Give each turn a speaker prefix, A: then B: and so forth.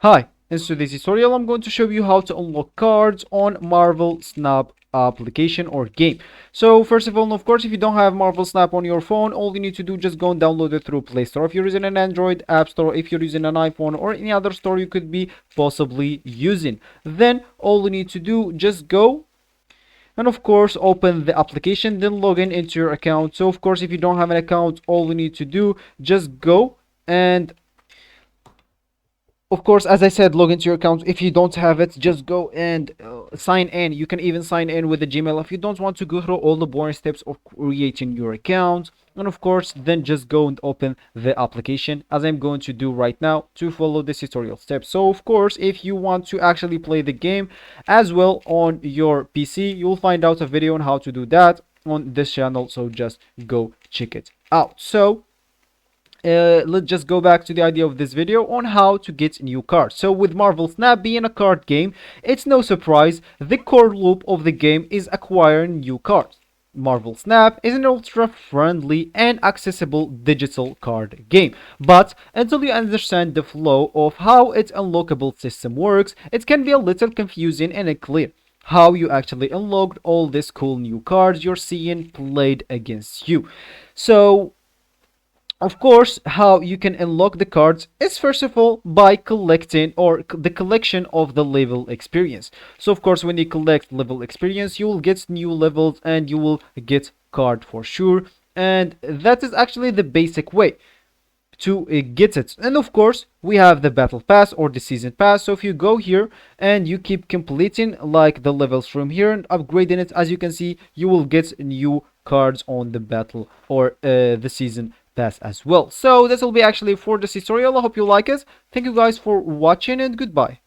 A: Hi, in today's tutorial I'm going to show you how to unlock cards on Marvel Snap application or game. So first of all, of course, if you don't have Marvel Snap on your phone, all you need to do just go and download it through Play Store. If you're using an Android app store, if you're using an iPhone or any other store you could be possibly using, then all you need to do just go and of course open the application, then log in into your account. So of course, if you don't have an account, all you need to do just go and of course, as I said, log into your account. If you don't have it, just go and sign in. You can even sign in with the Gmail if you don't want to go through all the boring steps of creating your account. And of course, then just go and open the application as I'm going to do right now to follow this tutorial steps. So of course, if you want to actually play the game as well on your PC, you'll find out a video on how to do that on this channel. So just go check it out. So let's just go back to the idea of this video on how to get new cards. So with Marvel Snap being a card game, it's no surprise the core loop of the game is acquiring new cards. Marvel Snap is an ultra friendly and accessible digital card game, but until you understand the flow of how its unlockable system works, it can be a little confusing and unclear how you actually unlocked all these cool new cards you're seeing played against you. So of course, how you can unlock the cards is first of all by collecting the collection of the level experience. So of course, when you collect level experience, you will get new levels and you will get card for sure. And that is actually the basic way to get it. And of course, we have the battle pass or the season pass. So if you go here and you keep completing like the levels from here and upgrading it, as you can see, you will get new cards on the battle or the season pass as well. So this will be actually for this tutorial. I hope you like it. Thank you guys for watching and goodbye.